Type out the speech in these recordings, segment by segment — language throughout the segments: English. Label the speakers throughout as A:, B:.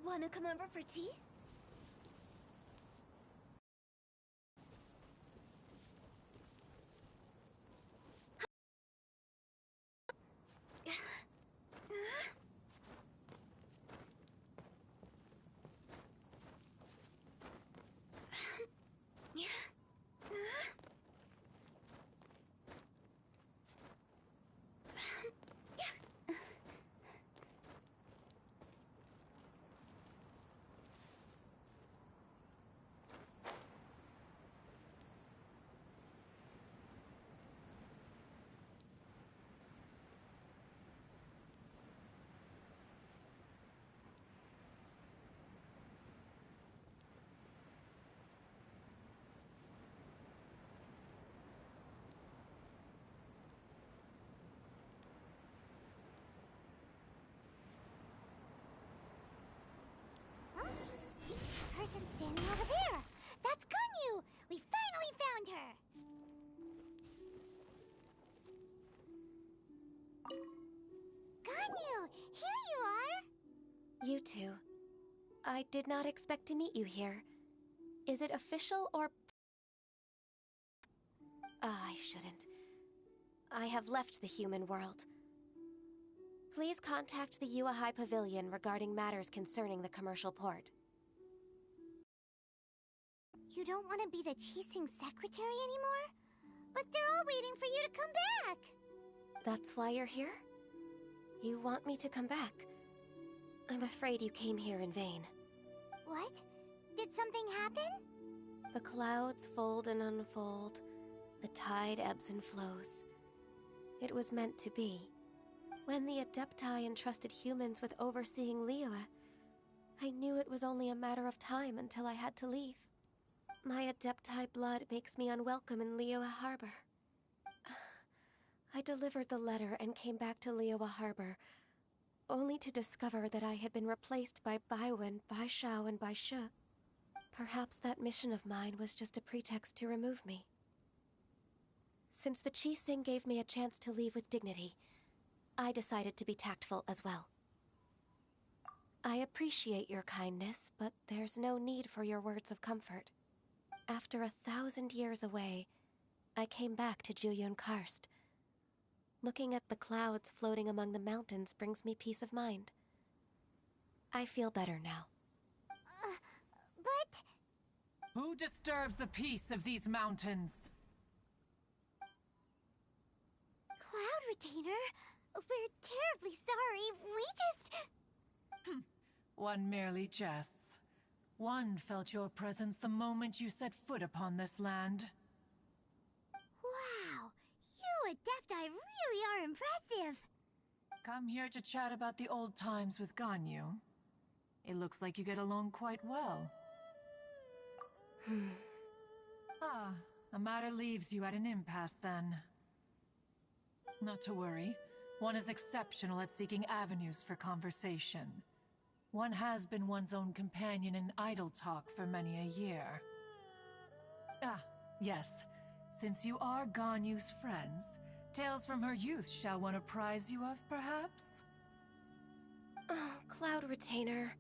A: Wanna come over for tea?
B: Person standing over there! That's Ganyu! We finally found her! Ganyu! Here you are!
C: You two. I did not expect to meet you here. Is it official or... I shouldn't. I have left the human world. Please contact the Yuehai Pavilion regarding matters concerning the commercial port.
B: You don't want to be the Qixing secretary anymore? But they're all waiting for you to come back!
C: That's why you're here? You want me to come back? I'm afraid you came here in vain.
B: What? Did something happen?
C: The clouds fold and unfold. The tide ebbs and flows. It was meant to be. When the Adepti entrusted humans with overseeing Liyue, I knew it was only a matter of time until I had to leave. My Adepti blood makes me unwelcome in Liyue Harbor. I delivered the letter and came back to Liyue Harbor, only to discover that I had been replaced by Baiwen, Baishao, and Baishe. Perhaps that mission of mine was just a pretext to remove me. Since the Qixing gave me a chance to leave with dignity, I decided to be tactful as well. I appreciate your kindness, but there's no need for your words of comfort. After 1,000 years away, I came back to Jueyun Karst. Looking at the clouds floating among the mountains brings me peace of mind. I feel better now.
B: But...
D: Who disturbs the peace of these mountains?
B: Cloud Retainer, we're terribly sorry. We just...
D: One merely jests. One felt your presence the moment you set foot upon this land.
B: Wow, you Adepti really are impressive.
D: Come here to chat about the old times with Ganyu. It looks like you get along quite well. A matter leaves you at an impasse then. Not to worry. One is exceptional at seeking avenues for conversation. One has been one's own companion in idle talk for many a year. Ah, yes. Since you are Ganyu's friends, tales from her youth shall one apprise you of, perhaps?
C: Oh, Cloud Retainer.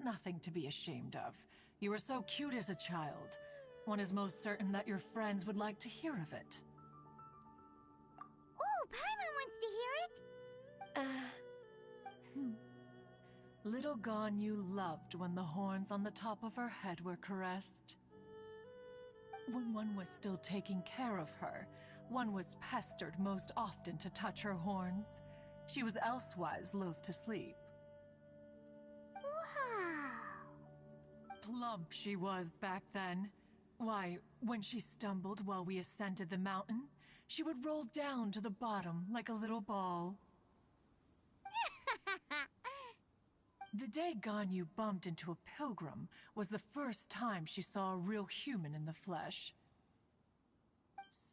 D: Nothing to be ashamed of. You were so cute as a child. One is most certain that your friends would like to hear of it.
B: Oh, Paimon wants to hear it!
D: Little Ganyu loved when the horns on the top of her head were caressed. When one was still taking care of her, one was pestered most often to touch her horns. She was elsewise loath to sleep.
B: Wow!
D: Plump she was back then. Why, when she stumbled while we ascended the mountain, she would roll down to the bottom like a little ball. The day Ganyu bumped into a pilgrim was the first time she saw a real human in the flesh.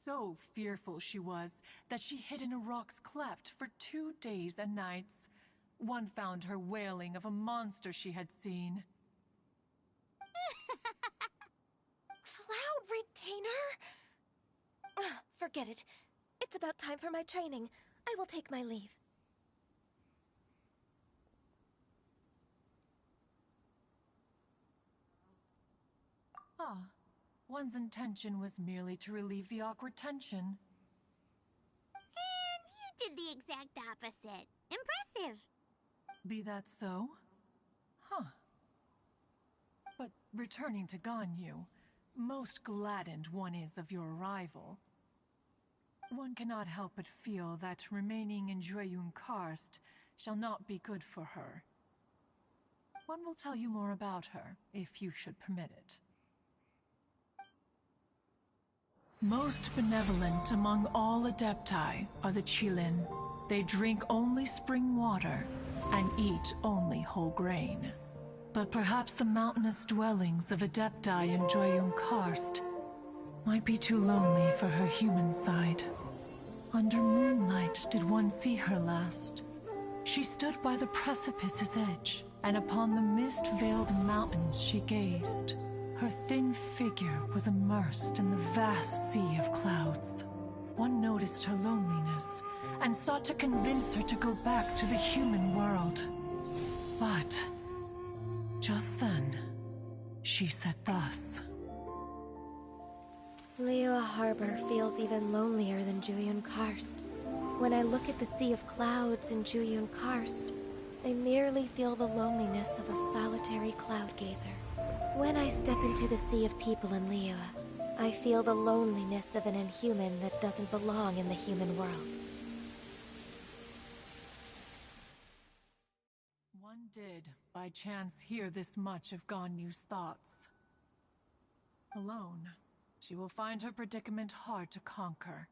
D: So fearful she was that she hid in a rock's cleft for 2 days and nights. One found her wailing of a monster she had seen.
C: Cloud Retainer? Forget it. It's about time for my training. I will take my leave.
D: Ah, one's intention was merely to relieve the awkward tension.
B: And you did the exact opposite. Impressive.
D: Be that so? Huh. But returning to Ganyu, most gladdened one is of your arrival. One cannot help but feel that remaining in Jueyun Karst shall not be good for her. One will tell you more about her, if you should permit it. Most benevolent among all Adepti are the Qilin. They drink only spring water and eat only whole grain. But perhaps the mountainous dwellings of Adepti in Jueyun Karst might be too lonely for her human side. Under moonlight did one see her last. She stood by the precipice's edge, and upon the mist-veiled mountains she gazed. Her thin figure was immersed in the vast sea of clouds. One noticed her loneliness, and sought to convince her to go back to the human world. But just then, she said thus.
C: Liyue Harbor feels even lonelier than Jueyun Karst. When I look at the sea of clouds in Jueyun Karst, I merely feel the loneliness of a solitary cloud gazer. When I step into the sea of people in Liyue, I feel the loneliness of an inhuman that doesn't belong in the human world.
D: One did, by chance, hear this much of Ganyu's thoughts. Alone, she will find her predicament hard to conquer.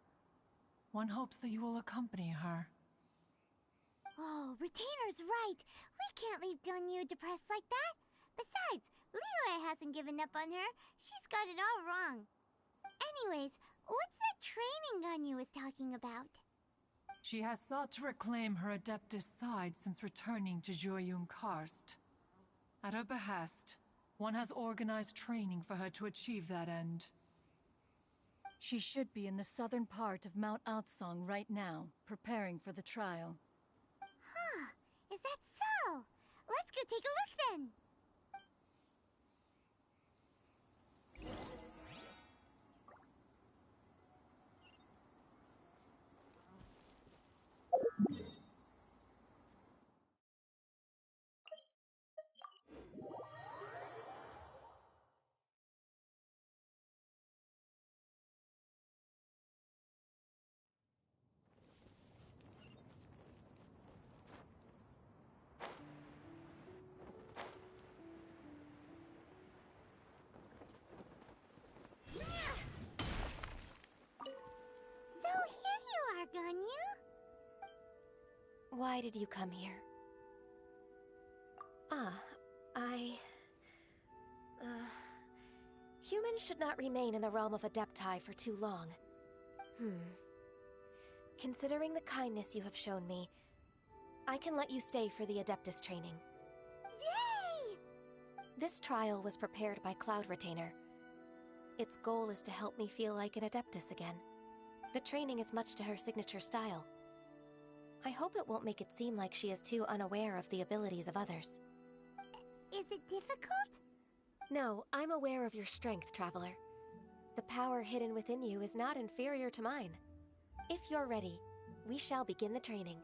D: One hopes that you will accompany her.
B: Oh, Retainer's right. We can't leave Ganyu depressed like that. Besides, Liyue hasn't given up on her. She's got it all wrong. Anyways, what's that training Ganyu was talking about?
D: She has sought to reclaim her Adeptus side since returning to Jueyun Karst. At her behest, one has organized training for her to achieve that end.
A: She should be in the southern part of Mount Aotsong right now, preparing for the trial.
B: Huh, is that so? Let's go take a look then. So here you are, Ganyu.
C: Why did you come here? Humans should not remain in the realm of Adepti for too long. Considering the kindness you have shown me, I can let you stay for the Adeptus training.
B: Yay!
C: This trial was prepared by Cloud Retainer. Its goal is to help me feel like an Adeptus again. The training is much to her signature style. I hope it won't make it seem like she is too unaware of the abilities of others.
B: Is it difficult?
C: No, I'm aware of your strength, Traveler. The power hidden within you is not inferior to mine. If you're ready, we shall begin the training.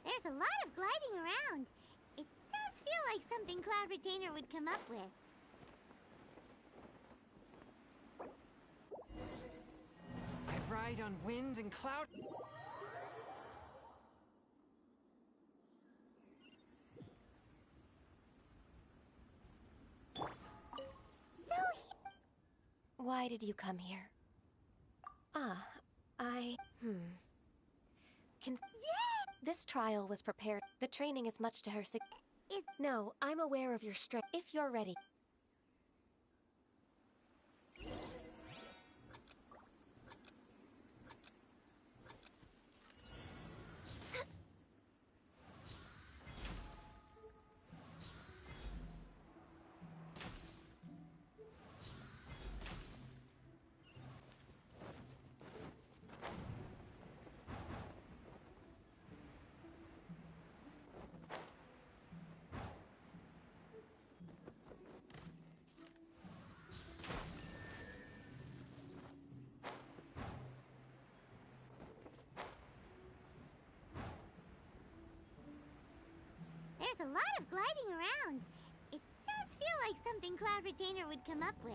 B: There's a lot of gliding around. It does feel like something Cloud Retainer would come up with.
E: ride on wind and cloud.
C: Why did you come here? This trial was prepared. The training is much to her No, I'm aware of your strength. If you're ready.
B: There's a lot of gliding around. It does feel like something Cloud Retainer would come up with.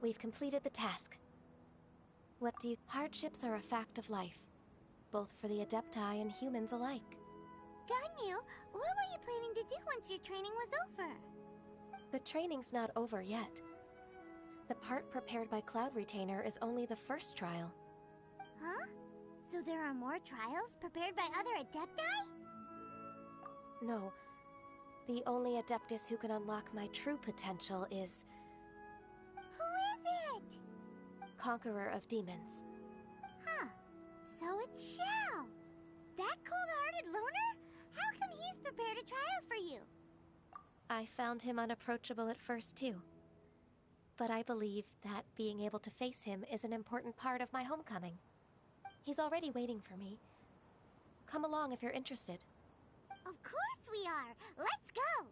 B: We've completed the task. Hardships are a fact of life, both for the Adepti and humans alike. Ganyu, what were you planning to do once your training was over?
C: The training's not over yet. The part prepared by Cloud Retainer is only the first trial.
B: Huh? So there are more trials prepared by other Adepti?
C: No. The only Adeptus who can unlock my true potential is...
B: Who is it?
C: Conqueror of Demons.
B: Huh. So it's Xiao. That cold-hearted loner? How come he's prepared a trial for you?
C: I found him unapproachable at first, too. But I believe that being able to face him is an important part of my homecoming. He's already waiting for me. Come along if you're interested.
B: Of course we are! Let's go!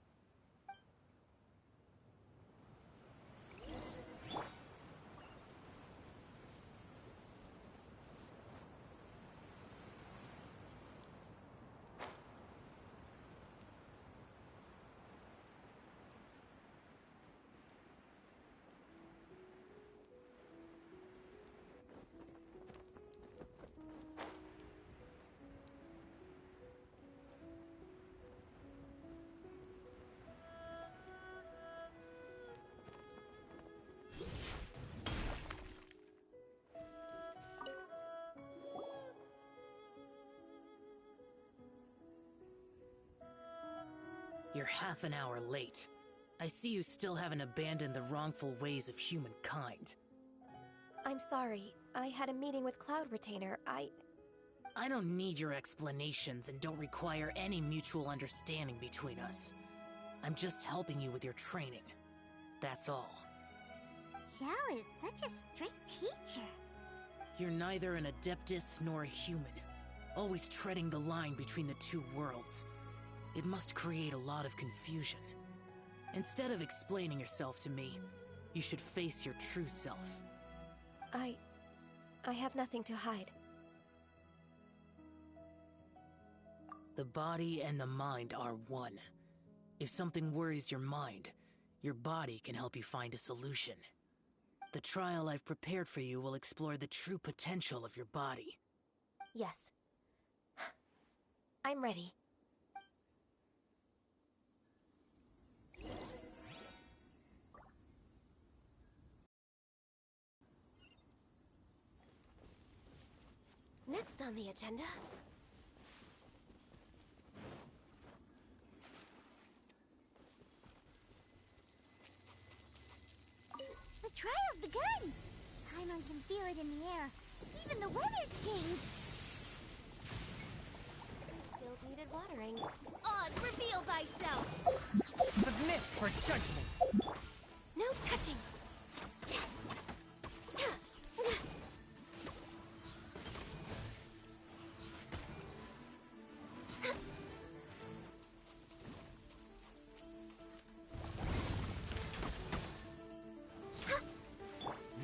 F: You're half an hour late. I see you still haven't abandoned the wrongful ways of humankind.
C: I'm sorry. I had a meeting with Cloud Retainer.
F: I don't need your explanations and don't require any mutual understanding between us. I'm just helping you with your training. That's all.
B: Xiao is such a strict teacher.
F: You're neither an Adeptus nor a human, always treading the line between the two worlds. It must create a lot of confusion. Instead of explaining yourself to me, you should face your true self.
C: I have nothing to hide.
F: The body and the mind are one. If something worries your mind, your body can help you find a solution. The trial I've prepared for you will explore the true potential of your body.
C: Yes. I'm ready. Next on the agenda...
B: The trial's begun! Paimon can feel it in the air. Even the weather's changed.
C: Still needed watering.
B: Odds, reveal thyself!
E: Submit for judgment!
C: No touching!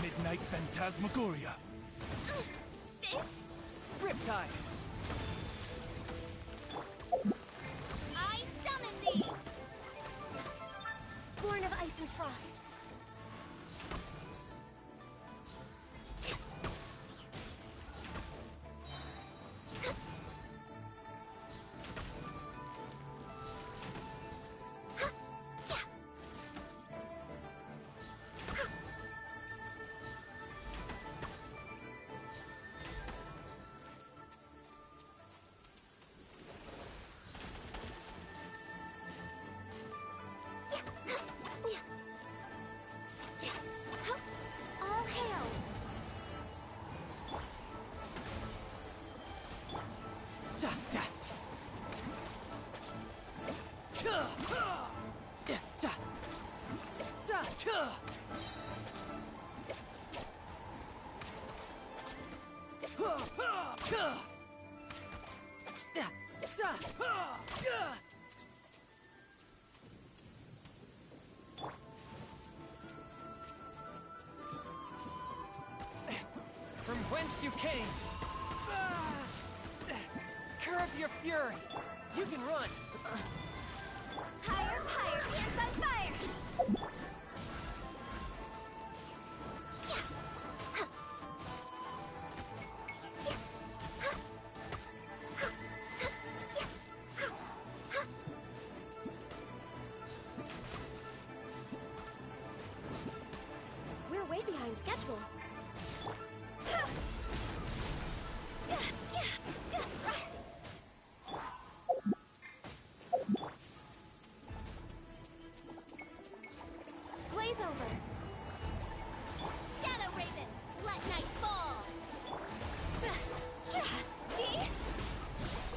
G: Midnight Phantasmagoria.
E: Riptide!
B: I summon thee!
C: Born of ice and frost. All hail!
E: Da, da. Ka, ha. Da, da. Da, ka. Ha, ha, ka. Da, da, ha, ka. From whence you came. Curb your fury. You can run.
B: Higher, higher, hands on fire!
C: We're way behind schedule. Blaze over.
B: Shadow Raven, let night fall!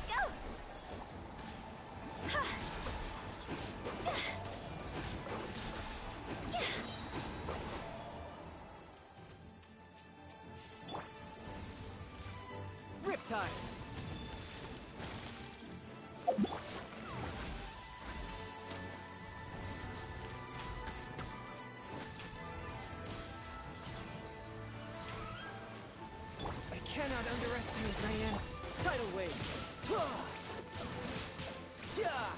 B: Go!
E: Riptide. I cannot underestimate Diana. Tidal wave. Yeah.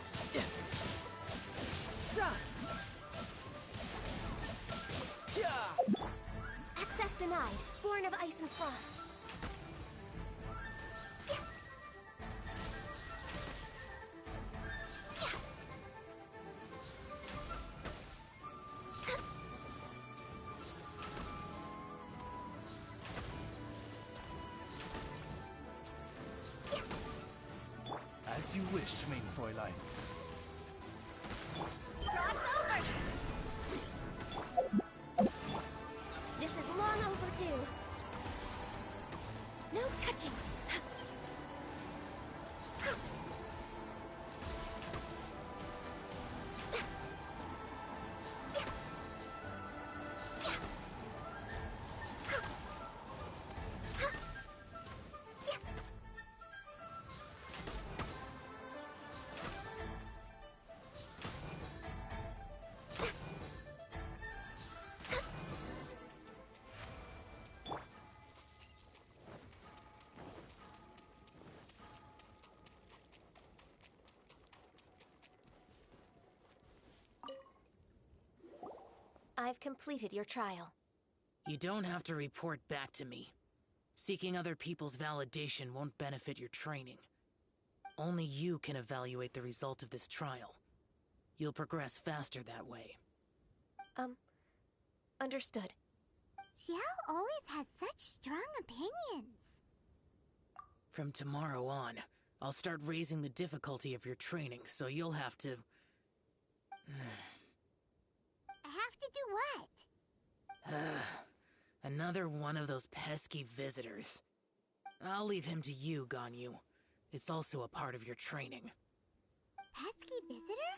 E: Da. Yeah.
C: Access denied. Born of ice and frost.
G: As you wish, mein Fräulein.
C: I've completed your trial.
F: You don't have to report back to me. Seeking other people's validation won't benefit your training. Only you can evaluate the result of this trial. You'll progress faster that way.
C: Understood.
B: Xiao always has such strong opinions.
F: From tomorrow on, I'll start raising the difficulty of your training, so you'll have to...
B: Have to do what?
F: Another one of those pesky visitors. I'll leave him to you, Ganyu. It's also a part of your training.
B: Pesky visitor?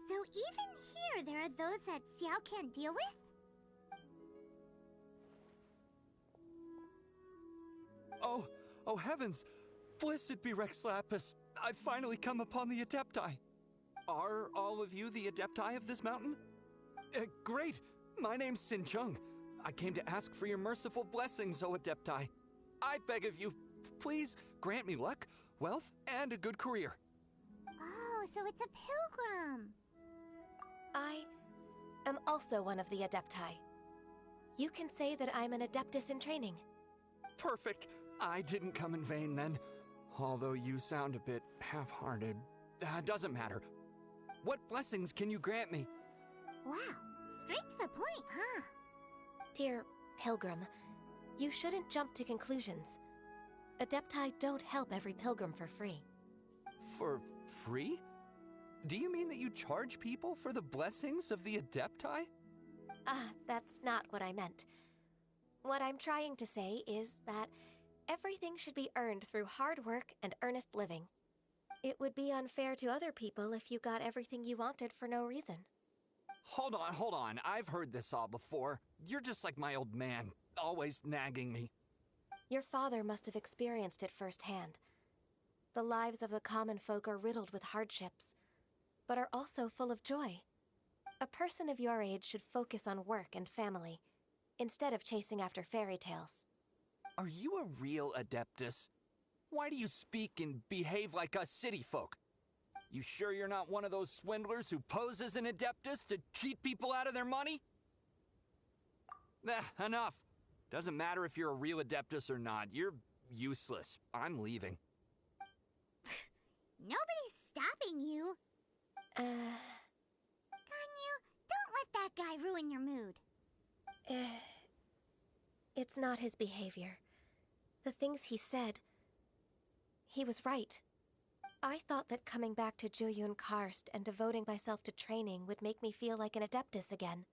B: So even here there are those that Xiao can't deal with?
G: Oh heavens! Blessed be Rex Lapis! I've finally come upon the Adepti! Are all of you the Adepti of this mountain? Great! My name's Sin Chung. I came to ask for your merciful blessings, O Adepti. I beg of you, please grant me luck, wealth, and a good career.
B: Oh, so it's a pilgrim.
C: I am also one of the Adepti. You can say that I'm an Adeptus in training.
G: Perfect! I didn't come in vain then. Although you sound a bit half-hearted. Doesn't matter. What blessings can you grant me?
B: Wow, straight to the point, huh?
C: Dear Pilgrim, you shouldn't jump to conclusions. Adepti don't help every pilgrim for free.
G: For free? Do you mean that you charge people for the blessings of the Adepti?
C: That's not what I meant. What I'm trying to say is that everything should be earned through hard work and earnest living. It would be unfair to other people if you got everything you wanted for no reason.
G: Hold on. I've heard this all before. You're just like my old man, always nagging me.
C: Your father must have experienced it firsthand. The lives of the common folk are riddled with hardships, but are also full of joy. A person of your age should focus on work and family, instead of chasing after fairy tales.
G: Are you a real Adeptus? Why do you speak and behave like us city folk? You sure you're not one of those swindlers who pose as an Adeptus to cheat people out of their money? Enough. Doesn't matter if you're a real Adeptus or not. You're useless. I'm leaving.
B: Nobody's stopping you. Ganyu, don't let that guy ruin your mood.
C: It's not his behavior. The things he said... He was right. I thought that coming back to Jueyun Karst and devoting myself to training would make me feel like an Adeptus again.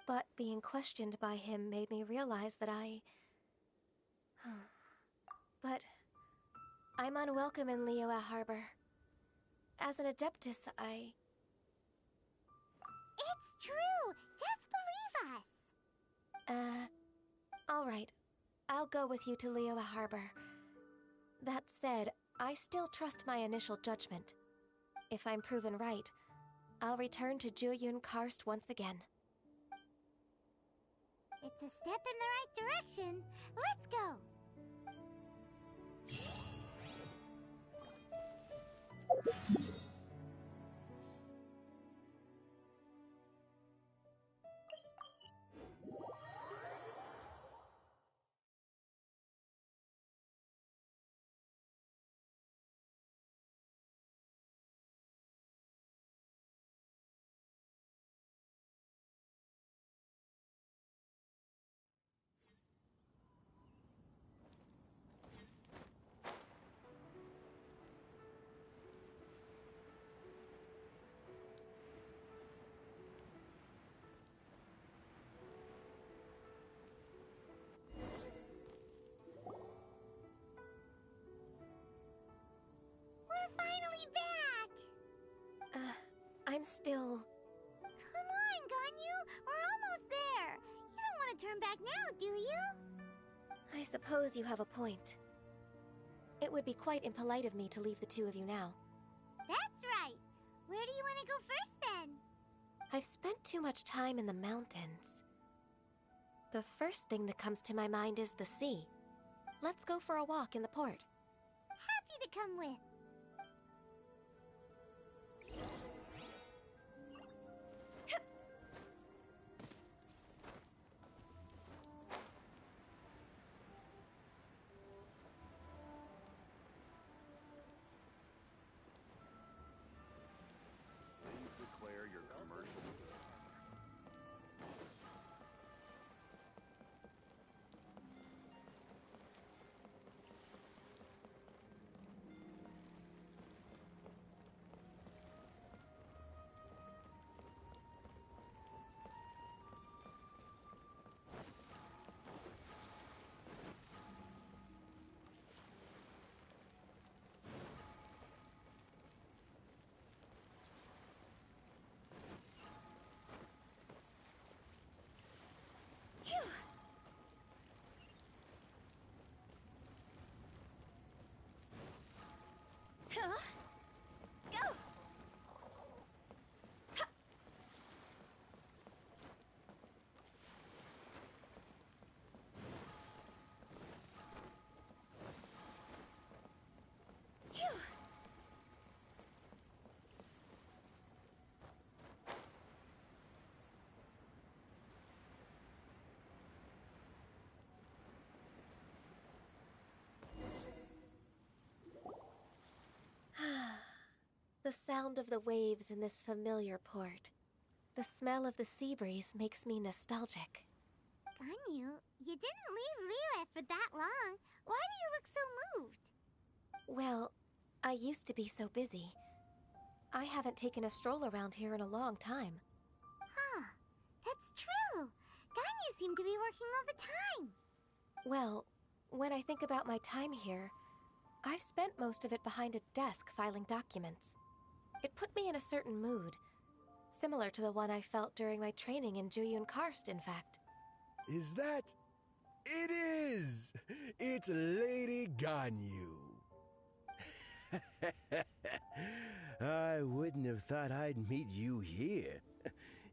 C: But being questioned by him made me realize that But... I'm unwelcome in Liyue Harbor. As an Adeptus,
B: It's true! Just believe us!
C: Alright. I'll go with you to Liyue Harbor. That said, I still trust my initial judgment. If I'm proven right, I'll return to Jueyun Karst once again.
B: It's a step in the right direction. Let's go!
C: I'm still...
B: Come on, Ganyu! We're almost there! You don't want to turn back now, do you?
C: I suppose you have a point. It would be quite impolite of me to leave the two of you now.
B: That's right! Where do you want to go first, then?
C: I've spent too much time in the mountains. The first thing that comes to my mind is the sea. Let's go for a walk in the port.
B: Happy to come with. Go! Phew!
C: The sound of the waves in this familiar port. The smell of the sea breeze makes me nostalgic.
B: Ganyu, you didn't leave Liyue for that long. Why do you look so moved?
C: Well, I used to be so busy. I haven't taken a stroll around here in a long time.
B: Huh. That's true. Ganyu seemed to be working all the time.
C: Well, when I think about my time here, I've spent most of it behind a desk filing documents. It put me in a certain mood, similar to the one I felt during my training in Juyun Karst, in fact.
H: Is that... It is! It's Lady Ganyu. I wouldn't have thought I'd meet you here.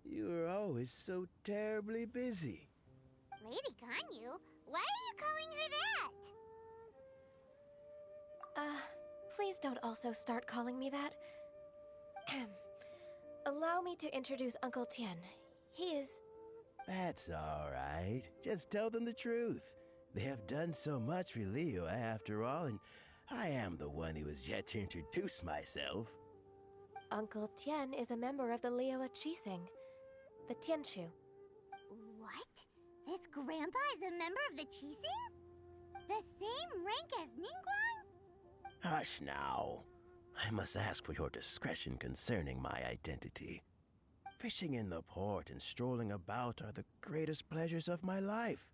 H: You were always so terribly busy.
B: Lady Ganyu? Why are you calling her that?
C: Please don't also start calling me that. Allow me to introduce Uncle Tian. He is...
H: That's all right. Just tell them the truth. They have done so much for Liyue after all, and I am the one who has yet to introduce myself.
C: Uncle Tian is a member of the Liyue Qixing, the Tianshu.
B: What? This grandpa is a member of the Qixing? The same rank as Ningguang?
H: Hush now. I must ask for your discretion concerning my identity. Fishing in the port and strolling about are the greatest pleasures of my life.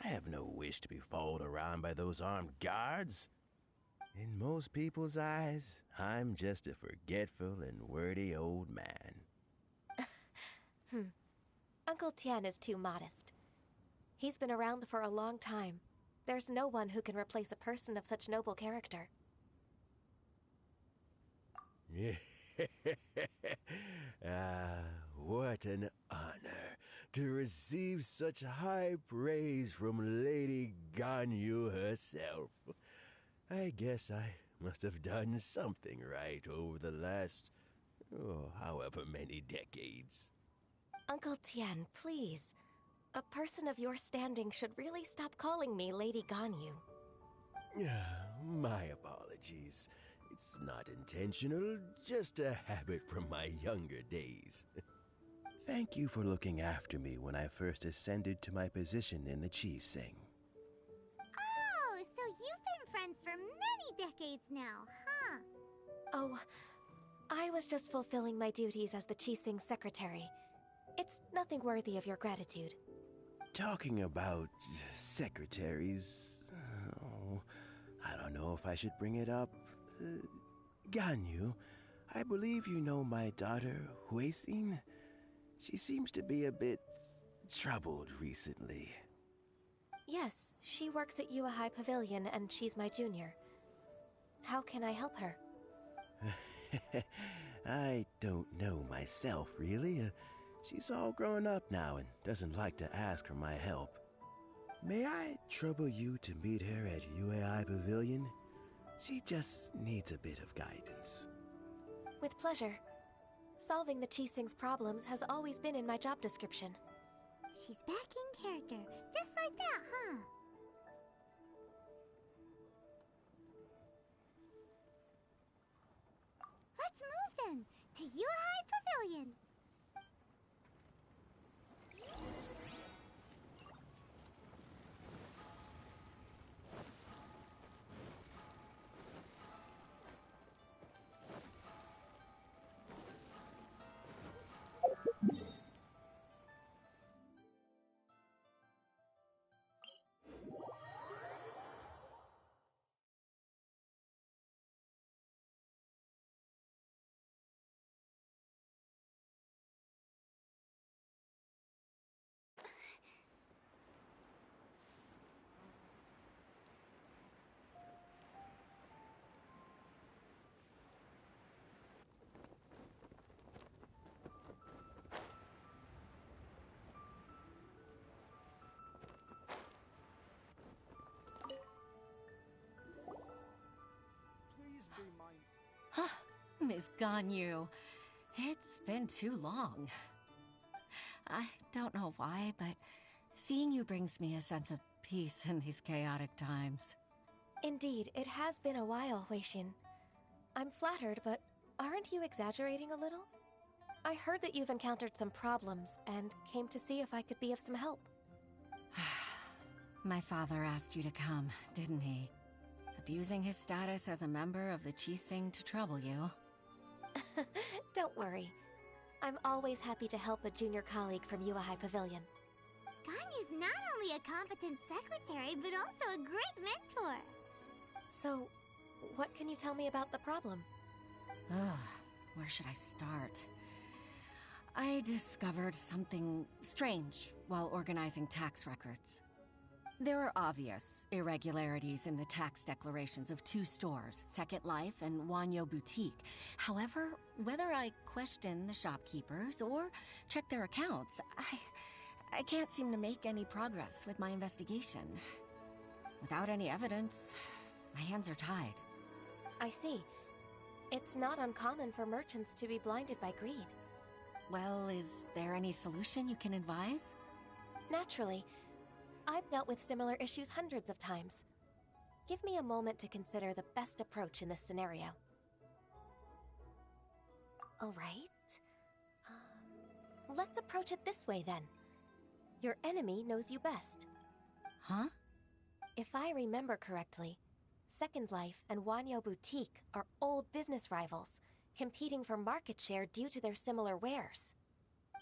H: I have no wish to be followed around by those armed guards. In most people's eyes, I'm just a forgetful and wordy old man.
C: Uncle Tian is too modest. He's been around for a long time. There's no one who can replace a person of such noble character.
H: What an honor to receive such high praise from Lady Ganyu herself. I guess I must have done something right over the last, however many decades.
C: Uncle Tian, please. A person of your standing should really stop calling me Lady Ganyu.
H: My apologies. It's not intentional, just a habit from my younger days. Thank you for looking after me when I first ascended to my position in the Qixing.
B: Oh, so you've been friends for many decades now, huh?
C: Oh, I was just fulfilling my duties as the Qixing secretary. It's nothing worthy of your gratitude.
H: Talking about secretaries... I don't know if I should bring it up. Ganyu, I believe you know my daughter, Huixin. She seems to be a bit troubled recently.
C: Yes, she works at Yua High Pavilion and she's my junior. How can I help her?
H: I don't know myself, really. She's all grown up now and doesn't like to ask for my help. May I trouble you to meet her at UAI Pavilion? She just needs a bit of guidance.
C: With pleasure. Solving the Qixing's problems has always been in my job description.
B: She's back in character, just like that, huh? Let's move then, to Yuhai Pavilion.
I: Ms. Ganyu. It's been too long. I don't know why, but seeing you brings me a sense of peace in these chaotic times.
C: Indeed, it has been a while, Huixin. I'm flattered, but aren't you exaggerating a little? I heard that you've encountered some problems and came to see if I could be of some help.
I: My father asked you to come, didn't he? Abusing his status as a member of the Qixing to trouble you.
C: Don't worry. I'm always happy to help a junior colleague from Yuehai Pavilion.
B: Ganyu's not only a competent secretary, but also a great mentor.
C: So, what can you tell me about the problem?
I: Ugh, where should I start? I discovered something strange while organizing tax records. There are obvious irregularities in the tax declarations of two stores, Second Life and Wanyo Boutique. However, whether I question the shopkeepers or check their accounts, I can't seem to make any progress with my investigation. Without any evidence, my hands are tied.
C: I see. It's not uncommon for merchants to be blinded by greed.
I: Well, is there any solution you can advise?
C: Naturally. I've dealt with similar issues hundreds of times. Give me a moment to consider the best approach in this scenario. All right. Let's approach it this way, then. Your enemy knows you best.
I: Huh?
C: If I remember correctly, Second Life and Wanyo Boutique are old business rivals, competing for market share due to their similar wares.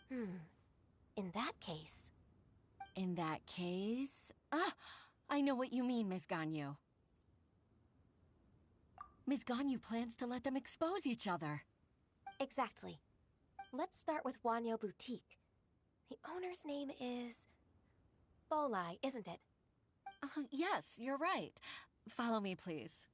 C: In that case...
I: In that case... Ah! I know what you mean, Ms. Ganyu. Ms. Ganyu plans to let them expose each other.
C: Exactly. Let's start with Wanyo Boutique. The owner's name is... Bolai, isn't it?
I: Yes, you're right. Follow me, please.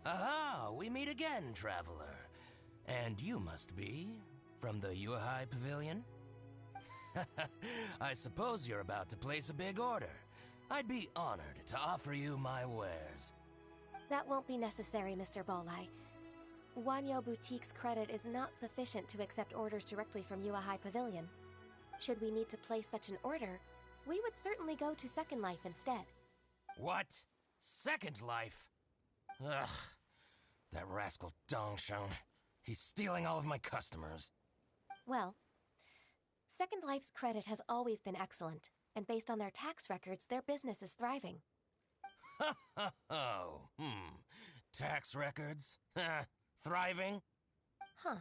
J: Aha! We meet again, traveler. And you must be from the Yuehai Pavilion? I suppose you're about to place a big order. I'd be honored to offer you my wares.
C: That won't be necessary, Mr. Bolai. Wanyo Boutique's credit is not sufficient to accept orders directly from Yuehai Pavilion. Should we need to place such an order, we would certainly go to Second Life instead.
J: What? Second Life? Ugh. That rascal Dongsheng. He's stealing all of my customers.
C: Well, Second Life's credit has always been excellent, and based on their tax records, their business is thriving.
J: Tax records? Thriving?
C: Huh.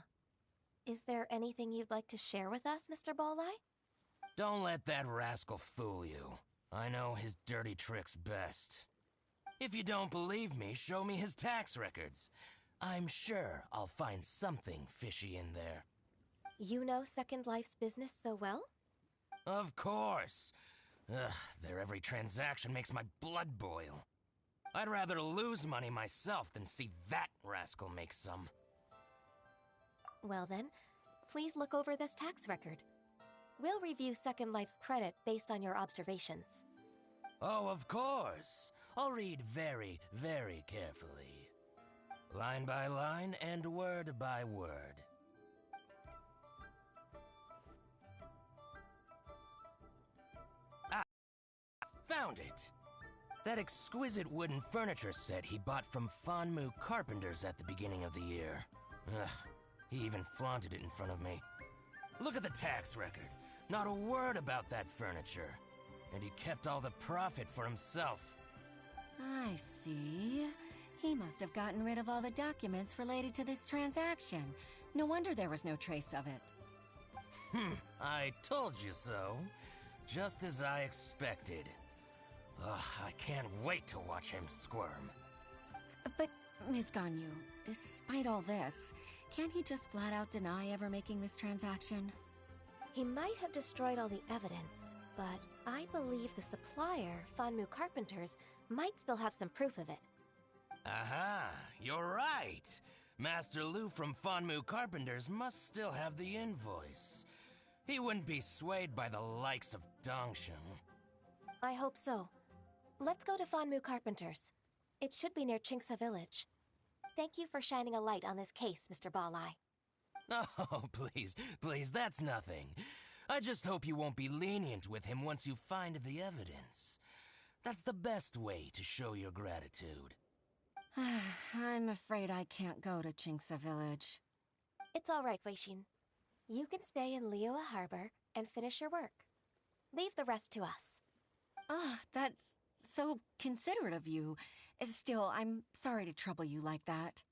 C: Is there anything you'd like to share with us, Mr. Bolai?
J: Don't let that rascal fool you. I know his dirty tricks best. If you don't believe me, show me his tax records. I'm sure I'll find something fishy in there.
C: You know Second Life's business so well?
J: Of course. Ugh, their every transaction makes my blood boil. I'd rather lose money myself than see that rascal make some.
C: Well then, please look over this tax record. We'll review Second Life's credit based on your observations.
J: Oh, of course. I'll read very, very carefully. Line by line and word by word. Ah, found it! That exquisite wooden furniture set he bought from Fanmu Carpenters at the beginning of the year. Ugh, he even flaunted it in front of me. Look at the tax record. Not a word about that furniture. And he kept all the profit for himself.
I: I see. He must have gotten rid of all the documents related to this transaction. No wonder there was no trace of it.
J: I told you so. Just as I expected. Ugh, I can't wait to watch him squirm.
I: But, Ms. Ganyu, despite all this, can't he just flat out deny ever making this transaction?
C: He might have destroyed all the evidence, but I believe the supplier, Fanmu Carpenters, might still have some proof of it.
J: Aha, you're right. Master Lu from Fanmu Carpenters must still have the invoice. He wouldn't be swayed by the likes of Dongsheng.
C: I hope so. Let's go to Fanmu Carpenters. It should be near Qingce Village. Thank you for shining a light on this case, Mr. Balai.
J: Oh, please, that's nothing. I just hope you won't be lenient with him once you find the evidence. That's the best way to show your gratitude.
I: I'm afraid I can't go to Qingce Village.
C: It's all right, Weixin. You can stay in Liyue Harbor and finish your work. Leave the rest to us.
I: Ah, that's so considerate of you. Still, I'm sorry to trouble you like that.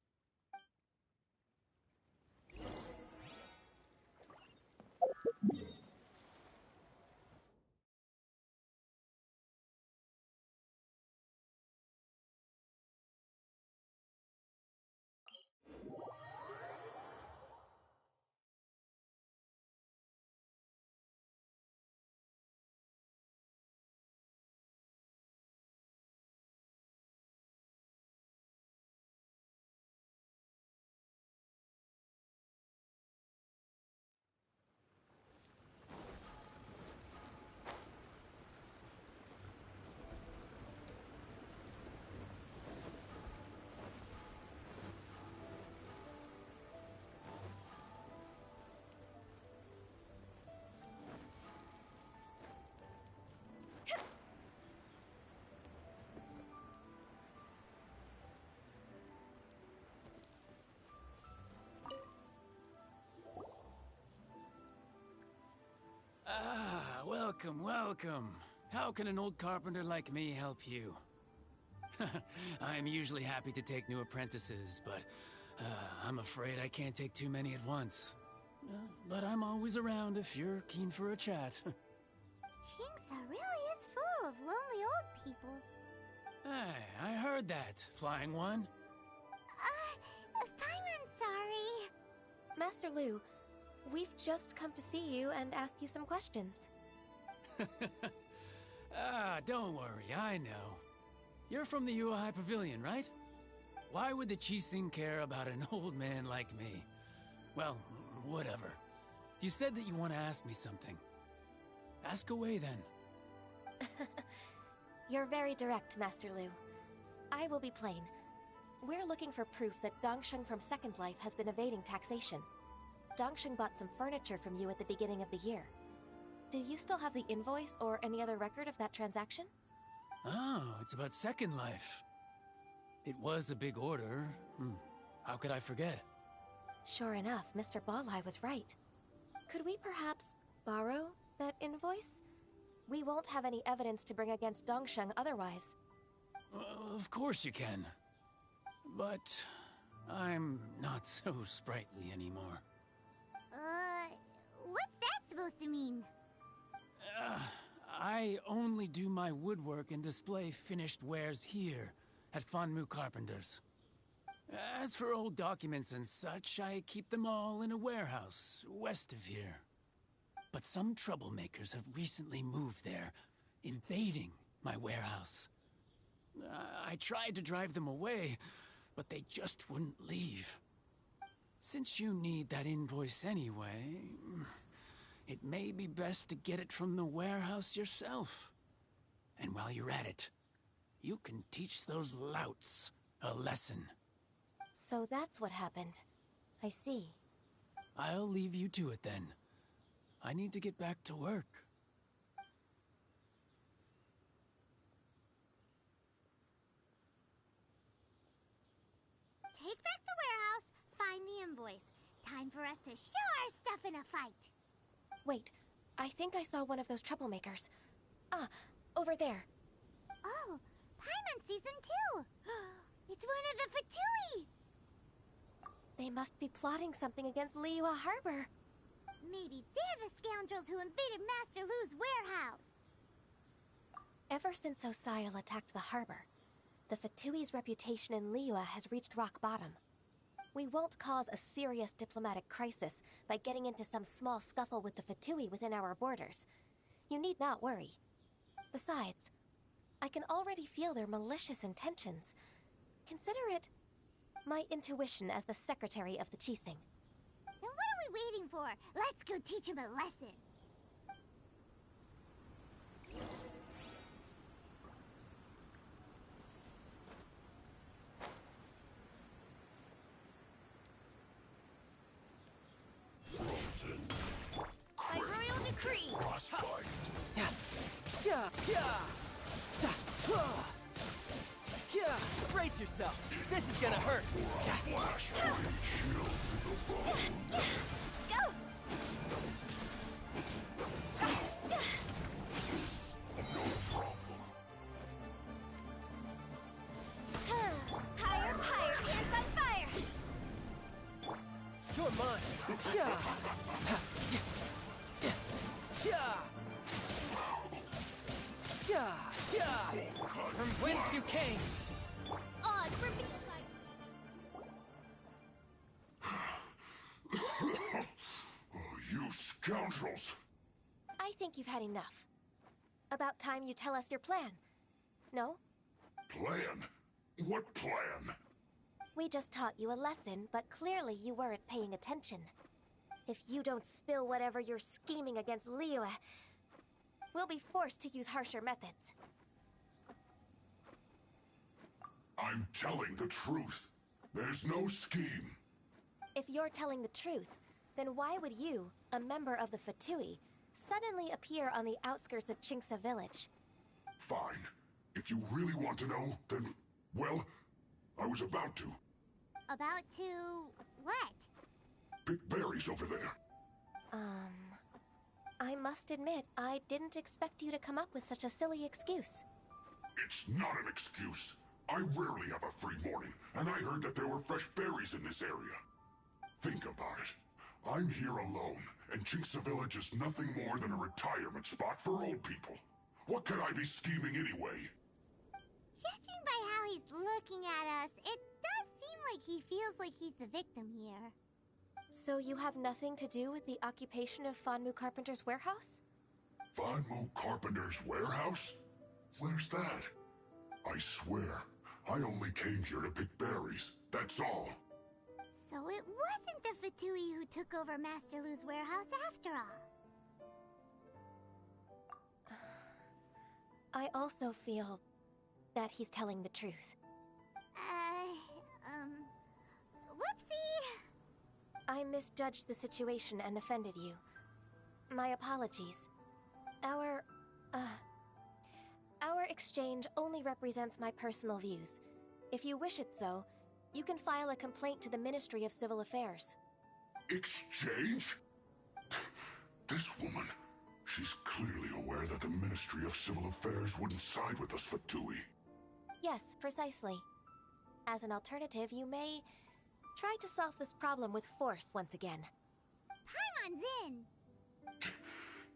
K: Ah, welcome. How can an old carpenter like me help you? I'm usually happy to take new apprentices, but I'm afraid I can't take too many at once. But I'm always around if you're keen for a chat.
B: Qingce really is full of lonely old people.
K: Hey, I heard that, Flying One.
B: Paimon's sorry.
C: Master Lu, we've just come to see you and ask you some questions.
K: Don't worry, I know. You're from the Yuehai Pavilion, right? Why would the Qixing care about an old man like me? Well, whatever. You said that you want to ask me something. Ask away, then.
C: You're very direct, Master Lu. I will be plain. We're looking for proof that Dongsheng from Second Life has been evading taxation. Dongsheng bought some furniture from you at the beginning of the year. Do you still have the invoice or any other record of that transaction?
K: Oh, it's about Second Life. It was a big order. How could I forget?
C: Sure enough, Mr. Balai was right. Could we perhaps borrow that invoice? We won't have any evidence to bring against Dongsheng otherwise.
K: Of course you can. But I'm not so sprightly anymore.
B: What's that supposed to mean?
K: I only do my woodwork and display finished wares here at Fanmu Carpenters. As for old documents and such, I keep them all in a warehouse west of here. But some troublemakers have recently moved there, invading my warehouse. I tried to drive them away, but they just wouldn't leave. Since you need that invoice anyway, it may be best to get it from the warehouse yourself. And while you're at it, you can teach those louts a lesson.
C: So that's what happened. I see.
K: I'll leave you to it then. I need to get back to work.
B: Take back the warehouse, find the invoice. Time for us to show our stuff in a fight.
C: Wait, I think I saw one of those troublemakers. Ah, over there.
B: Oh, Paimon sees them too! It's one of the Fatui!
C: They must be plotting something against Liyue Harbor.
B: Maybe they're the scoundrels who invaded Master Lu's warehouse!
C: Ever since Osial attacked the harbor, the Fatui's reputation in Liyue has reached rock bottom. We won't cause a serious diplomatic crisis by getting into some small scuffle with the Fatui within our borders. You need not worry. Besides, I can already feel their malicious intentions. Consider it my intuition as the secretary of the Qixing.
B: Then what are we waiting for? Let's go teach him a lesson! By royal decree!
E: Yeah. Yeah. Yeah. Ta. Whoa. Yeah. Brace yourself. This is gonna hurt. Ta.
B: Go! Higher, higher, pants on fire!
E: You're mine. Yeah. Ha. Yeah. Yeah. Yeah. Yeah. From whence you came.
B: Odds for being
L: You scoundrels!
C: I think you've had enough. About time you tell us your plan. No?
L: Plan? What plan?
C: We just taught you a lesson, but clearly you weren't paying attention. If you don't spill whatever you're scheming against Liyue, we'll be forced to use harsher methods.
L: I'm telling the truth. There's no scheme.
C: If you're telling the truth, then why would you, a member of the Fatui, suddenly appear on the outskirts of Qingce village?
L: Fine. If you really want to know, then, well, I was about to.
B: About to... what?
L: Pick berries over there.
C: I must admit, I didn't expect you to come up with such a silly excuse.
L: It's not an excuse. I rarely have a free morning, and I heard that there were fresh berries in this area. Think about it. I'm here alone, and Qingce Village is nothing more than a retirement spot for old people. What could I be scheming anyway?
B: Judging by how he's looking at us, it does seem like he feels like he's the victim here.
C: So you have nothing to do with the occupation of Fanmu Carpenter's warehouse?
L: Fanmu Carpenter's warehouse? Where's that? I swear, I only came here to pick berries, that's all.
B: So it wasn't the Fatui who took over Master Lu's warehouse after all.
C: I also feel that he's telling the truth.
B: Whoopsie!
C: I misjudged the situation and offended you. My apologies. Our exchange only represents my personal views. If you wish it so, you can file a complaint to the Ministry of Civil Affairs.
L: Exchange? This woman, she's clearly aware that the Ministry of Civil Affairs wouldn't side with us, Fatui.
C: Yes, precisely. As an alternative, you may try to solve this problem with force once again.
B: Paimon's in!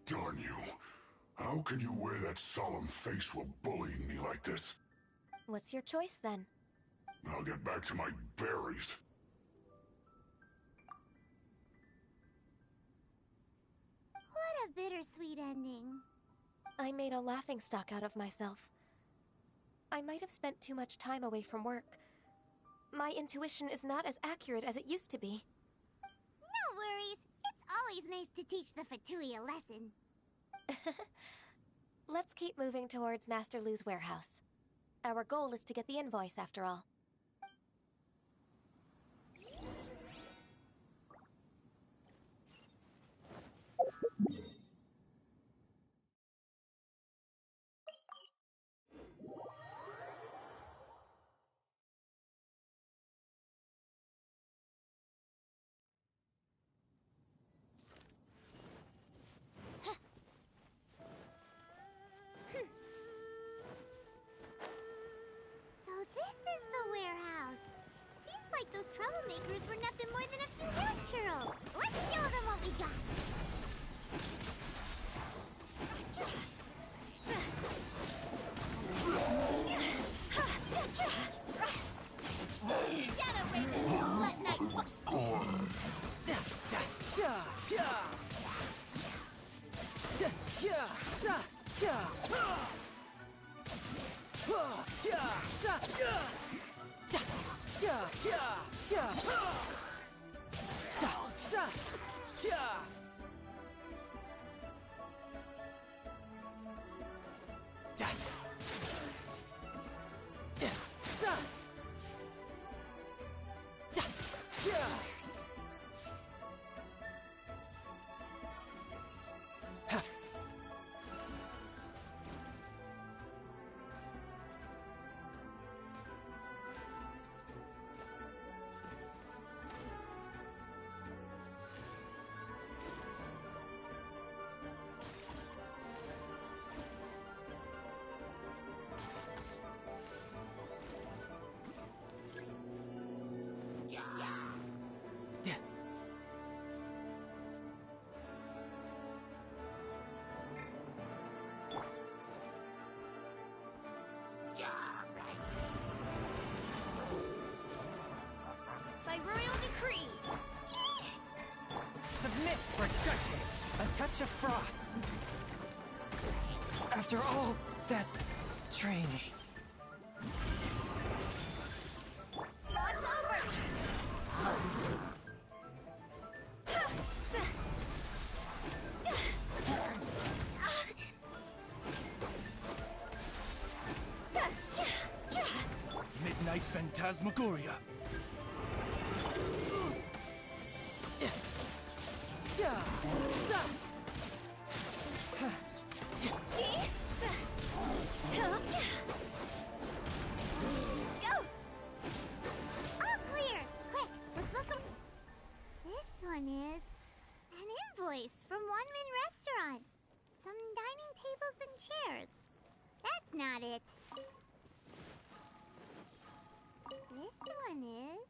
L: Darn you. How can you wear that solemn face while bullying me like this?
C: What's your choice, then?
L: I'll get back to my berries.
B: What a bittersweet ending.
C: I made a laughingstock out of myself. I might have spent too much time away from work. My intuition is not as accurate as it used to be.
B: No worries. It's always nice to teach the Fatui a lesson.
C: Let's keep moving towards Master Lu's warehouse. Our goal is to get the invoice, after all.
B: By royal decree.
E: Submit for judging. A touch of frost. After all that training.
K: Midnight Phantasmagoria.
B: All clear! Quick, let's look up. This one is an invoice from One Min Restaurant. Some dining tables and chairs. That's not it. This one is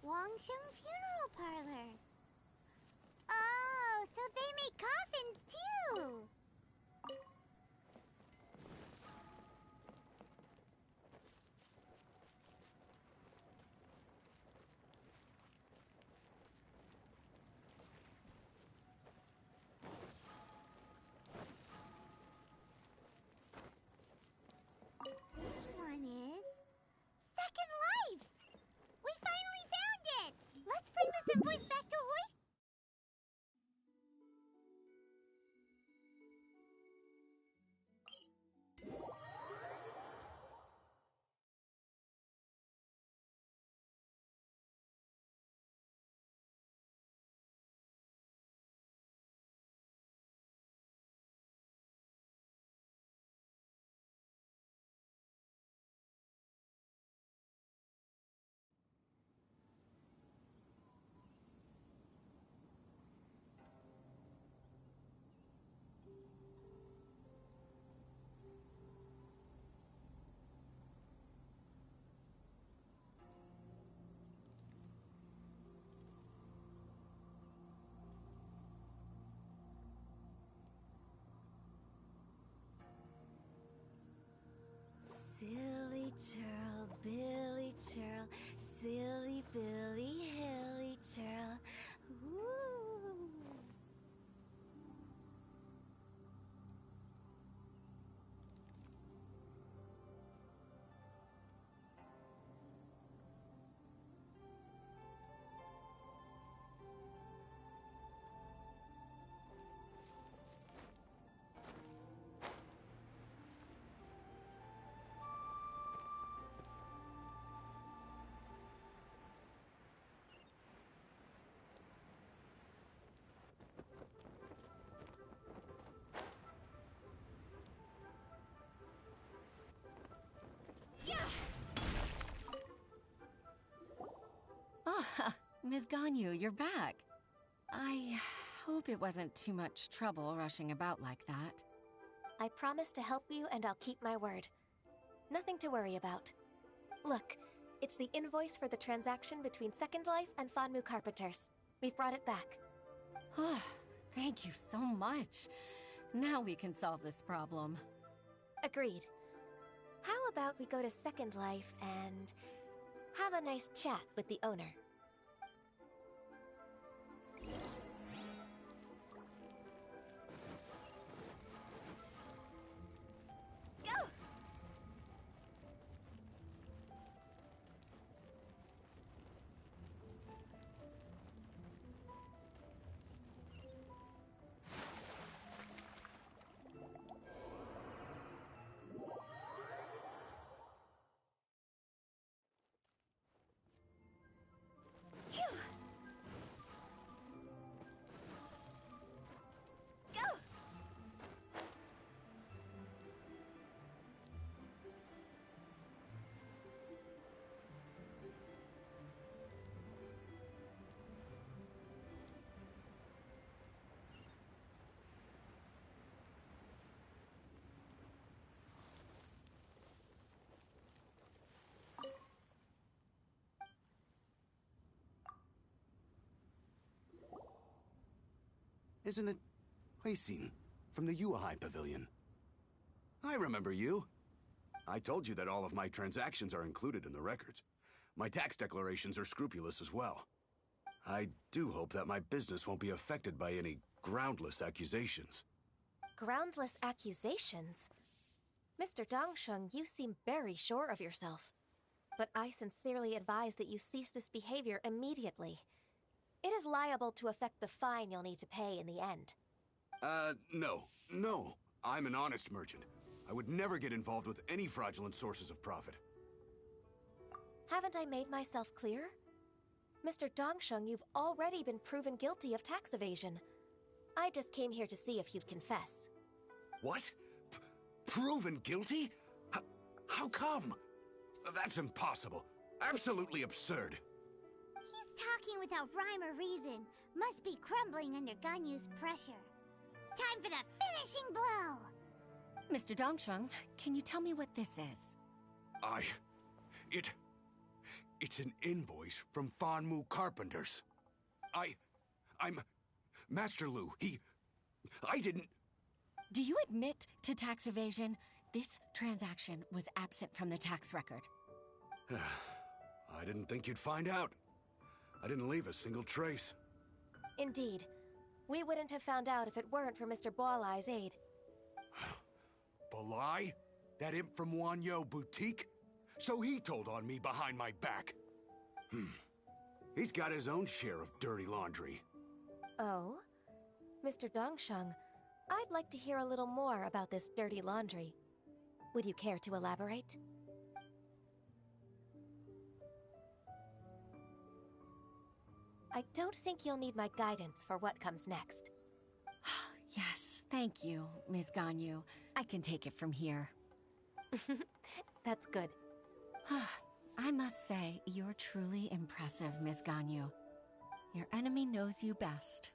B: Wangsheng Funeral Parlors. Oh, so they make coffins too! This one is Second Lives! We finally found it! Let's bring this invoice back to Hoy. Silly churl, Billy churl, silly Billy, hilly churl. Ooh.
I: Ah, Ms. Ganyu, you're back. I hope it wasn't too much trouble rushing about like that.
C: I promise to help you and I'll keep my word. Nothing to worry about. Look, it's the invoice for the transaction between Second Life and Fanmu Carpenters. We've brought it back.
I: Oh, thank you so much. Now we can solve this problem.
C: Agreed. How about we go to Second Life and have a nice chat with the owner?
M: Isn't it Huixin from the Yuehai Pavilion? I remember you. I told you that all of my transactions are included in the records. My tax declarations are scrupulous as well. I do hope that my business won't be affected by any groundless accusations.
C: Groundless accusations? Mr. Dongsheng, you seem very sure of yourself. But I sincerely advise that you cease this behavior immediately. It is liable to affect the fine you'll need to pay in the end.
M: No. I'm an honest merchant. I would never get involved with any fraudulent sources of profit.
C: Haven't I made myself clear? Mr. Dongsheng, you've already been proven guilty of tax evasion. I just came here to see if you'd confess.
M: What? Proven guilty? How come? That's impossible. Absolutely absurd.
B: He's talking without rhyme or reason. Must be crumbling under Ganyu's pressure. Time for the finishing blow!
I: Mr. Dongsheng, can you tell me what this is?
M: It's an invoice from Fanmu Carpenters. I'm Master Lu. I didn't...
I: Do you admit to tax evasion? This transaction was absent from the tax record.
M: I didn't think you'd find out. I didn't leave a single trace.
C: Indeed. We wouldn't have found out if it weren't for Mr. Boalai's aid.
M: Boalai? That imp from Wanyo Boutique? So he told on me behind my back. He's got his own share of dirty laundry.
C: Oh? Mr. Dongsheng, I'd like to hear a little more about this dirty laundry. Would you care to elaborate? I don't think you'll need my guidance for what comes next.
I: Yes, thank you, Ms. Ganyu. I can take it from here.
C: That's good.
I: I must say, you're truly impressive, Ms. Ganyu. Your enemy knows you best.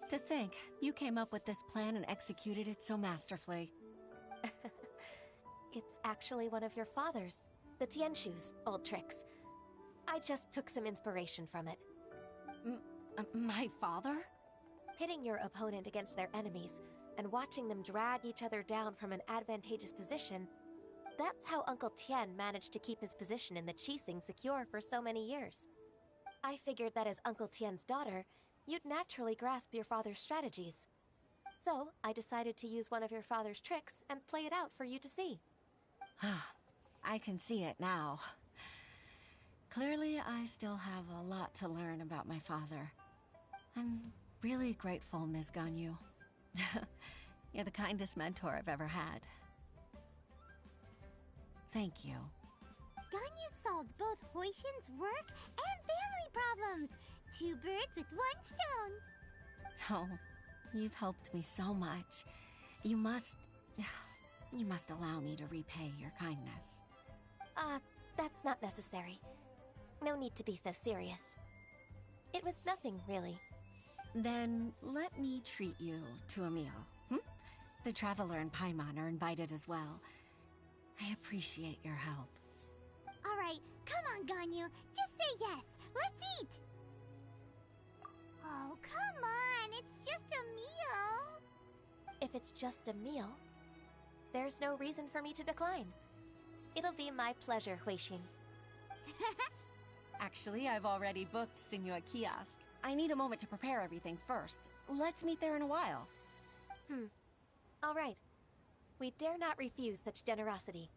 I: To think, you came up with this plan and executed it so masterfully.
C: It's actually one of your father's, the Tianshu's, old tricks. I just took some inspiration from it.
I: My father?
C: Pitting your opponent against their enemies and watching them drag each other down from an advantageous position, that's how Uncle Tian managed to keep his position in the Qixing secure for so many years. I figured that as Uncle Tian's daughter, you'd naturally grasp your father's strategies. So, I decided to use one of your father's tricks and play it out for you to see.
I: I can see it now. Clearly, I still have a lot to learn about my father. I'm really grateful, Ms. Ganyu. You're the kindest mentor I've ever had. Thank you.
B: Ganyu solved both Huixin's work and family problems. 2 birds with 1 stone.
I: Oh, you've helped me so much. You must allow me to repay your kindness.
C: That's not necessary. No need to be so serious. It was nothing, really.
I: Then let me treat you to a meal. The Traveler and Paimon are invited as well. I appreciate your help.
B: Alright, come on, Ganyu. Just say yes. Let's eat! Oh, come on. It's just a meal.
C: If it's just a meal, there's no reason for me to decline. It'll be my pleasure, Huixin.
I: Actually, I've already booked Signor Kiosk. I need a moment to prepare everything first. Let's meet there in a while.
C: All right. We dare not refuse such generosity.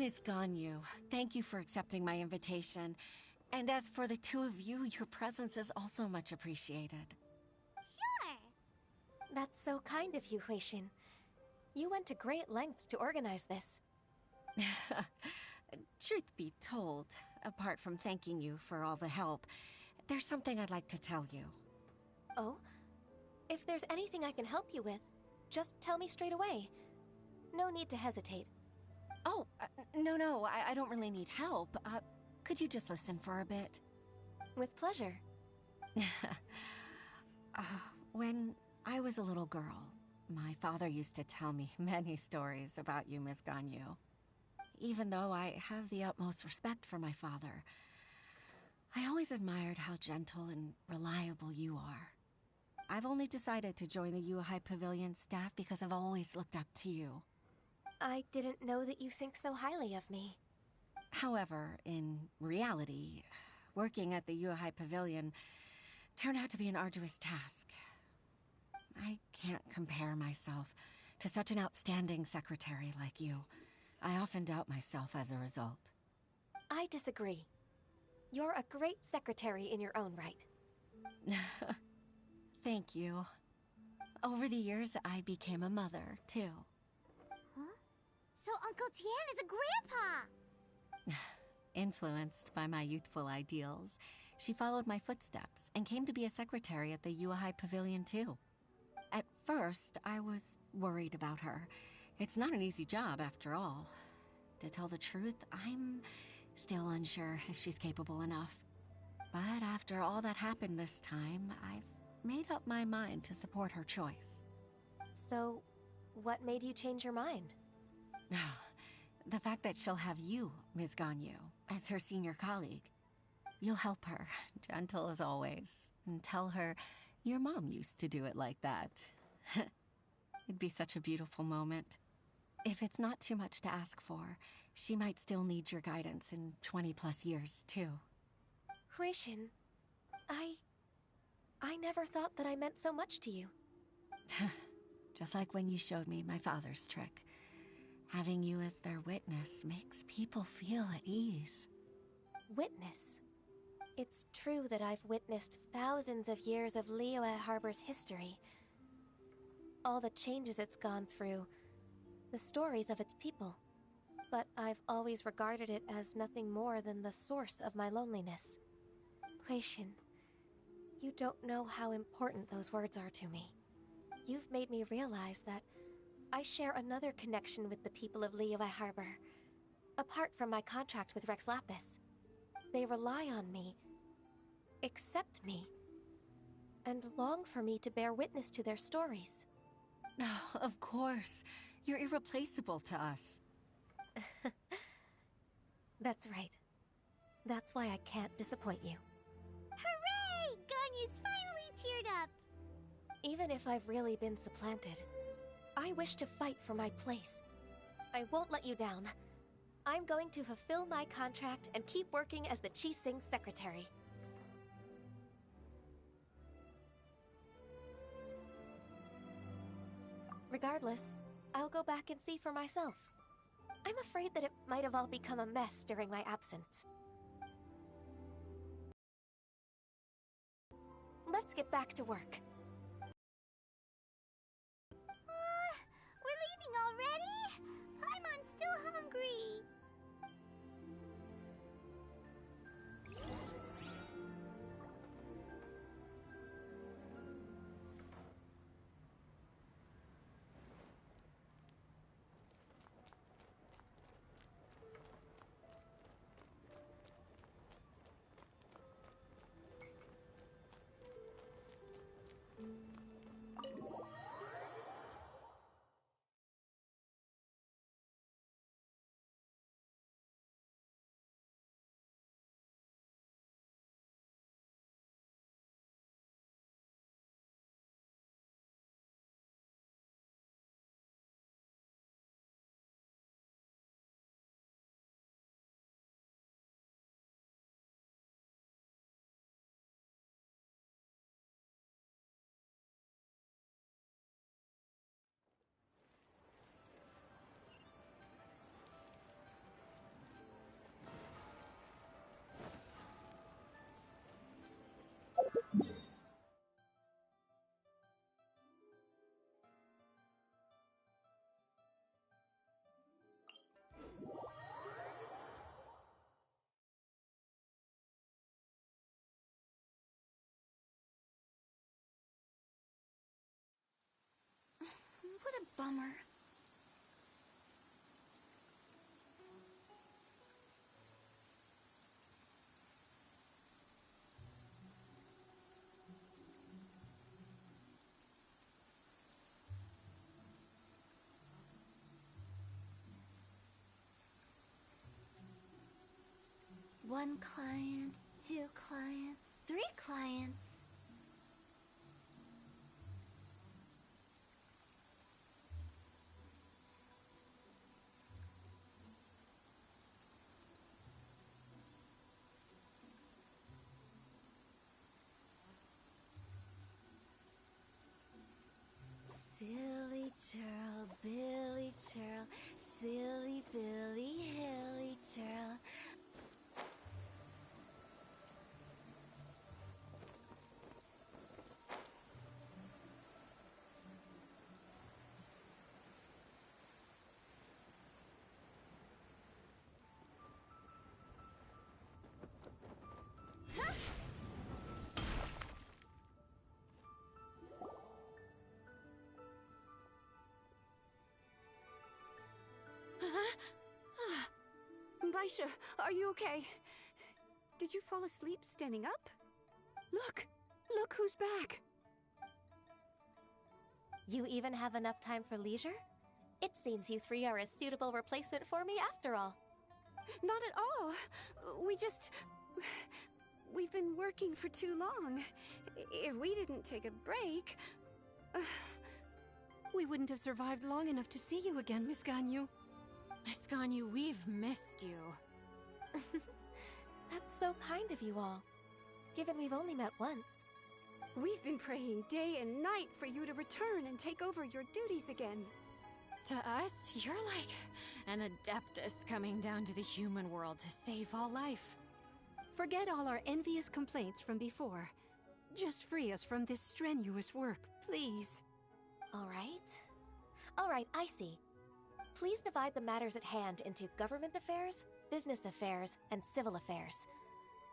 I: Miss Ganyu, thank you for accepting my invitation. And as for the two of you, your presence is also much appreciated.
B: Sure.
C: That's so kind of you, Huixin. You went to great lengths to organize this.
I: Truth be told, apart from thanking you for all the help, there's something I'd like to tell you.
C: Oh? If there's anything I can help you with, just tell me straight away. No need to hesitate.
I: Oh, no, I don't really need help. Could you just listen for a bit?
C: With pleasure.
I: When I was a little girl, my father used to tell me many stories about you, Miss Ganyu. Even though I have the utmost respect for my father, I always admired how gentle and reliable you are. I've only decided to join the Yuehai Pavilion staff because I've always looked up to you.
C: I didn't know that you think so highly of me.
I: However, in reality, working at the Yuehai Pavilion turned out to be an arduous task. I can't compare myself to such an outstanding secretary like you. I often doubt myself as a result.
C: I disagree. You're a great secretary in your own right.
I: Thank you. Over the years, I became a mother, too.
B: Huh? So Uncle Tian is a grandpa!
I: Influenced by my youthful ideals, she followed my footsteps and came to be a secretary at the Yuehai Pavilion, too. At first, I was worried about her. It's not an easy job, after all. To tell the truth, I'm still unsure if she's capable enough. But after all that happened this time, I've made up my mind to support her choice.
C: So, what made you change your mind?
I: The fact that she'll have you, Ms. Ganyu, as her senior colleague. You'll help her, gentle as always, and tell her your mom used to do it like that. It'd be such a beautiful moment. If it's not too much to ask for, she might still need your guidance in 20+ years, too.
C: Huixin, I never thought that I meant so much to you.
I: Just like when you showed me my father's trick. Having you as their witness makes people feel at ease.
C: Witness? It's true that I've witnessed thousands of years of Liyue Harbor's history. All the changes it's gone through, the stories of its people. But I've always regarded it as nothing more than the source of my loneliness. Huixin, you don't know how important those words are to me. You've made me realize that I share another connection with the people of Liyue Harbor. Apart from my contract with Rex Lapis, they rely on me, accept me, and long for me to bear witness to their stories.
I: Of course. You're irreplaceable to us.
C: That's right. That's why I can't disappoint you.
B: Hooray! Ganyu's finally cheered up!
C: Even if I've really been supplanted, I wish to fight for my place. I won't let you down. I'm going to fulfill my contract and keep working as the Qixing's secretary. Regardless, I'll go back and see for myself. I'm afraid that it might have all become a mess during my absence. Let's get back to work.
B: We're leaving already? Paimon's still hungry.
N: bummer.
B: One client, two clients, three clients. Silly churl, Billy churl, silly Billy, hilly churl.
N: Baisha, are you okay? Did you fall asleep standing up? Look! Look who's back!
C: You even have enough time for leisure? It seems you three are a suitable replacement for me after all.
N: Not at all. We've been working for too long. If we didn't take a break...
O: We wouldn't have survived long enough to see you again, Miss Ganyu.
I: Miss Ganyu, we've missed you.
C: That's so kind of you all, given we've only met once.
N: We've been praying day and night for you to return and take over your duties again.
I: To us, you're like an adeptus coming down to the human world to save all life.
O: Forget all our envious complaints from before. Just free us from this strenuous work, please.
C: All right, I see. Please divide the matters at hand into government affairs, business affairs, and civil affairs.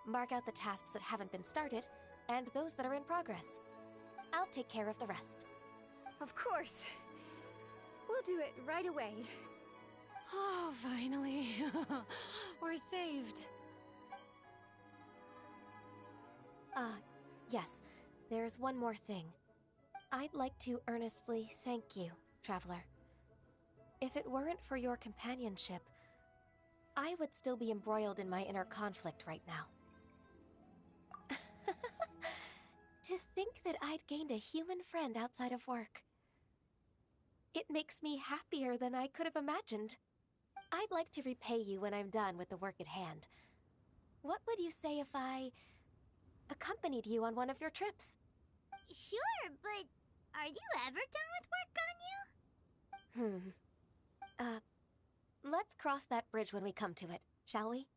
C: Mark out the tasks that haven't been started, and those that are in progress. I'll take care of the rest.
N: Of course. We'll do it right away.
I: Oh, finally. We're saved.
C: Yes. There's one more thing. I'd like to earnestly thank you, Traveler. If it weren't for your companionship, I would still be embroiled in my inner conflict right now. To think that I'd gained a human friend outside of work. It makes me happier than I could have imagined. I'd like to repay you when I'm done with the work at hand. What would you say if I accompanied you on one of your trips?
B: Sure, but are you ever done with work, Ganyu?
C: Let's cross that bridge when we come to it, shall we?